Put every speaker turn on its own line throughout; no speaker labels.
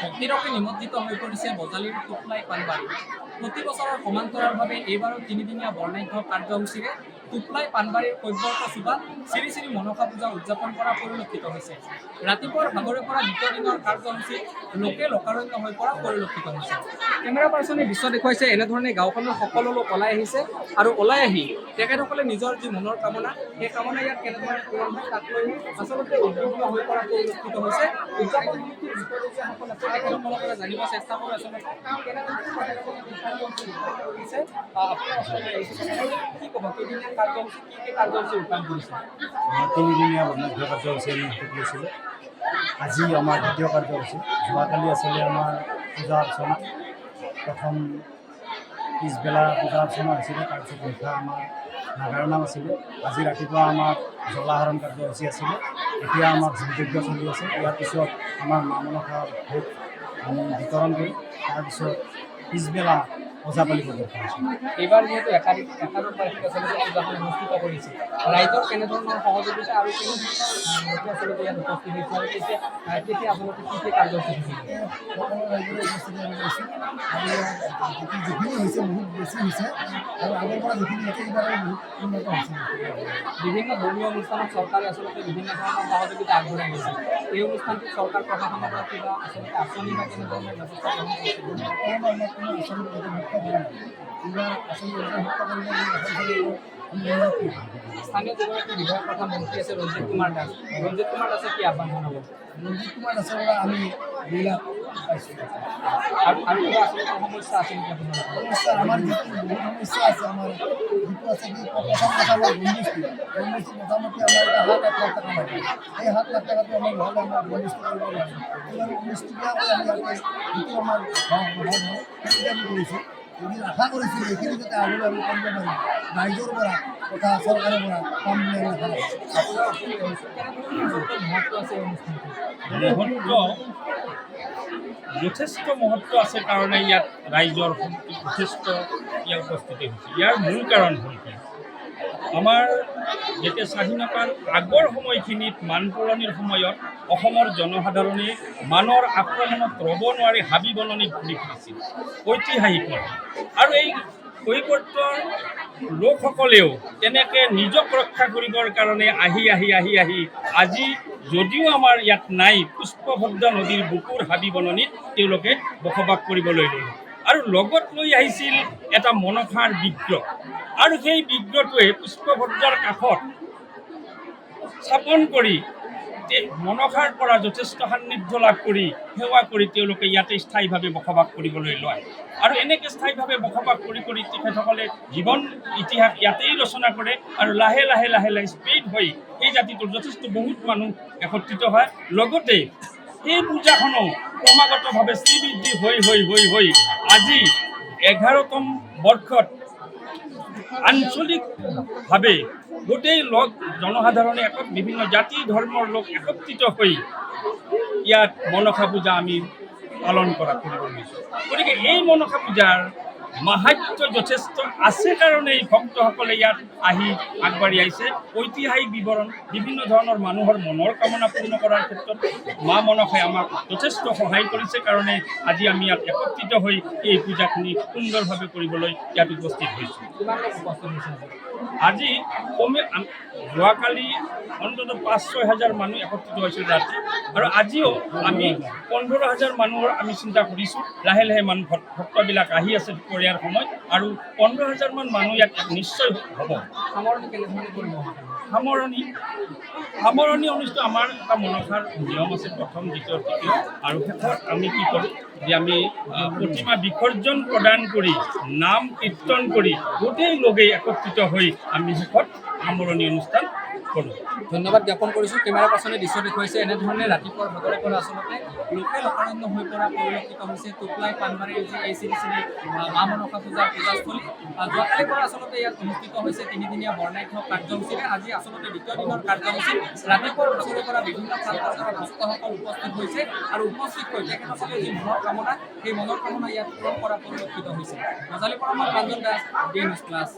ভক্তিৰকে নিমজ্জিত হৈ পৰিছে বজালীৰ টোপলাই পানবাৰী। প্ৰতি বছৰৰ সমান্তৰালভাৱে এইবাৰো তিনিদিনীয়া বৰ্ণাঢ্য কাৰ্যসূচীৰে টোপলাই পানবাৰীৰ কৈৱৰ্ত চুবাত শ্ৰী শ্ৰী মনসা পূজা উদযাপন কৰা পৰিলক্ষিত হৈছে। ৰাতিপুৱাৰ ভাগৰে পৰা দ্বিতীয় দিনৰ কাৰ্যসূচীত লোকে লোকাৰণ্য হৈ পৰা পৰিলক্ষিত হৈছে। কেমেৰা পাৰ্চনে দৃশ্য দেখুৱাইছে এনেধৰণে গাঁওখনৰ সকলো লোক ওলাই আহিছে আৰু ওলাই আহি তেখেতসকলে নিজৰ যি মনৰ কামনা সেই কামনা ইয়াত কেনেধৰণে পূৰণ হয় তাক লৈ আচলতে উদ্বিগ্ন হৈ পৰা পৰিলক্ষিত হৈছে। উদযাপন সমিতিৰ বিষয়ববীয়াসকল আছে তেখেতসকলৰ পৰা জানিব চেষ্টা কৰোঁ আচলতে কি ক'ব কেইদিনীয়া কাৰ্যসূচী কি কাৰ্যসূচী ৰূপায়ণ কৰিছে?
তিনিদিনীয়া বৰ্ণাঢ্য কাৰ্যসূচী আমি হাতত লৈছিলোঁ। আজি আমাৰ দ্বিতীয় কাৰ্যসূচী। যোৱাকালি আছিলে আমাৰ পূজা অৰ্চনা। প্ৰথম পিছবেলা পূজা অৰ্চনা হৈছিলে, তাৰপিছত নিশা আমাৰ নাগাৰা নাম আছিলে। আজি ৰাতিপুৱা আমাৰ জলাহৰণ কাৰ্যসূচী আছিলে। এতিয়া আমাৰ যজ্ঞ চলি আছে। ইয়াৰ পিছত আমাৰ মা মনসাৰ ভোগ আমি বিতৰণ কৰি তাৰপিছত পিছবেলা ওজাপালি প্ৰদৰ্শন আছে।
এইবাৰ যিহেতু একাদশ তাৰিখে আচলতে পূজাখন অনুষ্ঠিত কৰিছে, ৰাইজৰ কেনেধৰণৰ সহযোগিতা আৰু কেনেধৰণৰ আচলতে ইয়াত উপস্থিত হৈছে আৰু তেতিয়া আচলতে কি কাৰ্যসূচী হৈছিল?
সকলো ৰাইজৰে উপস্থিতি আমি লৈছোঁ আৰু যিখিনি হৈছে বহুত বেছি হৈছে আৰু আগৰ পৰা যিখিনি হৈছে এইবাৰ বহুত উন্নত হৈছে।
বিভিন্ন ধৰ্মীয় অনুষ্ঠানত চৰকাৰে আচলতে বিভিন্ন ধৰণৰ সহযোগিতা আগবঢ়াই গৈছে। এই অনুষ্ঠানটোত চৰকাৰ প্ৰশাসনৰ পৰা কিবা আচলতে আঁচনি বা কেনেধৰণৰ ব্যৱস্থা গ্ৰহণ কৰিছে? স্থানীয় যিগৰাকী বিধায়ক তথা মন্ত্ৰী আছে ৰঞ্জিত কুমাৰ দাস কি আহ্বান জনাব?
ৰঞ্জিত কুমাৰ দাসৰ পৰা আমি 2 লাখ পাইছোঁ।
আৰু কিবা আচলতে সমস্যা আছে নেকি আপোনাৰ?
সমস্যা আমাৰ যিটো বহুত সমস্যা আছে। আমাৰ যিটো আছে কি প্ৰথম কথা আমাৰ বনবস্তু মোটামুটি আমাৰ এটা 7-8 লাখ টকা লাগে। এই 7 লাখ টকাটো আমি নহ'লে আমাৰ বনবস্তু কৰিব লাগে। এইবাৰ বনবস্তুবিলাকে আমি ইয়াতে যিটো আমাৰ সেইটো আমি কৰিছোঁ। আমি আশা কৰিছোঁ এইখিনি যাতে আগলৈ আমি কৰিব পাৰিম ৰাইজৰ পৰা তথা চৰকাৰৰ পৰা কাম বুলি আমি আশা
ৰাখিছোঁ। যথেষ্ট মহত্ব আছে কাৰণে ইয়াত ৰাইজৰ যথেষ্ট ইয়াৰ উপস্থিতি হৈছে। ইয়াৰ মূল কাৰণ হ'ল কি, আমাৰ যেতিয়া স্বাধীনতাৰ আগৰ সময়খিনিত মান পুৰণিৰ সময়ত অসমৰ জনসাধাৰণে মানৰ আক্ৰমণত ৰ'ব নোৱাৰি হাবি বননিত ঘূৰি ফুৰিছিল ঐতিহাসিক আৰু এই কৈৱৰ্তৰ লোকসকলেও তেনেকৈ নিজক ৰক্ষা কৰিবৰ কাৰণে আহি আজি যদিও আমাৰ ইয়াত নাই পুষ্পভদ্ৰা নদীৰ বুকুৰ হাবি বননিত তেওঁলোকে বসবাস কৰিবলৈ ল'লে আৰু লগত লৈ আহিছিল এটা মনসাৰ বিগ্ৰহ আৰু সেই বিগ্ৰহটোৱে পুষ্পভদ্ৰাৰ কাষত স্থাপন কৰি মনসাৰ পৰা যথেষ্ট সান্নিধ্য লাভ কৰি সেৱা কৰি তেওঁলোকে ইয়াতে স্থায়ীভাৱে বসবাস কৰিবলৈ লয় আৰু এনেকৈ স্থায়ীভাৱে বসবাস কৰি তেখেতসকলে জীৱন ইতিহাস ইয়াতেই ৰচনা কৰে আৰু লাহে লাহে স্পীড হৈ এই জাতিটোৰ যথেষ্ট বহুত মানুহ একত্ৰিত হয়। লগতে এই পূজাখনো ক্ৰমাগতভাৱে শ্ৰীবৃদ্ধি হৈ আজি 11তম বৰ্ষত আঞ্চলিকভাৱে গোটেই লোক জনসাধাৰণে বিভিন্ন জাতি ধৰ্মৰ লোক একত্ৰিত হৈ ইয়াত মনসা পূজা আমি পালন কৰা কৰিব লৈছোঁ। গতিকে এই মনসা পূজাৰ মাহাত্ম্য যথেষ্ট আছে কাৰণেই ভক্তসকলে ইয়াত আহি আগবাঢ়ি আহিছে। ঐতিহাসিক বিৱৰণ বিভিন্ন ধৰণৰ মানুহৰ মনৰ কামনা পূৰ্ণ কৰাৰ ক্ষেত্ৰত মা মনসাই আমাক যথেষ্ট সহায় কৰিছে কাৰণে আজি আমি ইয়াত একত্ৰিত হৈ এই পূজাখিনি সুন্দৰভাৱে কৰিবলৈ ইয়াত উপস্থিত হৈছোঁ। আজি যোৱাকালি অন্ততঃ 5-6 হাজাৰ মানুহ একত্ৰিত হৈছিল ৰাতি আৰু আজিও আমি 15 হাজাৰ মানুহৰ আমি চিন্তা কৰিছোঁ। লাহে মানুহ ভক্তবিলাক আহি আছে দুপৰীয়াৰ সময়ত আৰু 15 হাজাৰমান মানুহ ইয়াত নিশ্চয় হ'ব। সামৰণি অনুষ্ঠিত আমাৰ এটা মনসাৰ নিয়ম আছে, প্ৰথম দ্বিতীয় তৃতীয় আৰু শেষত আমি কি কৰোঁ যে আমি প্ৰতিমা বিসৰ্জন প্ৰদান কৰি নাম কীৰ্তন কৰি গোটেই লোকে একত্ৰিত হৈ আমি শেষত সামৰণি অনুষ্ঠান কৰোঁ।
ধন্যবাদ জ্ঞাপন কৰিছোঁ। কেমেৰা পাৰ্চনে দৃশ্য দেখুৱাইছে এনেধৰণে ৰাতিপুৱাৰ ভাগৰে পৰা আচলতে লোকে লোকাৰণ্য হৈ পৰা পৰিলক্ষিত হৈছে টোপলাই পানবাৰীৰ যি এই শ্ৰী মা মনসা পূজাস্থলী। যোৱাকালিৰ পৰা আচলতে ইয়াত অনুষ্ঠিত হৈছে তিনিদিনীয়া বৰ্ণাঢ্য কাৰ্যসূচীৰে। আজি আচলতে দ্বিতীয় দিনৰ কাৰ্যসূচী ৰাতিপুৱাৰ ভাগৰে পৰা বিভিন্ন প্ৰান্তৰ পৰা ভক্তসকল উপস্থিত হৈছে আৰু উপস্থিত হৈ তেখেতসকলে যি মনৰ কামনা সেই মনৰ কামনা ইয়াত পূৰণ কৰা পৰিলক্ষিত হৈছে। বজালীৰ পৰা মই প্ৰাঞ্জল দাস, DNews Plus।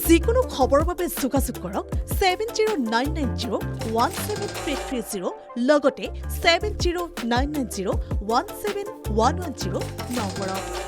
যিকোনো খবৰৰ বাবে যোগাযোগ কৰক 709990 70173330 লগতে 7099017110 নম্বৰত।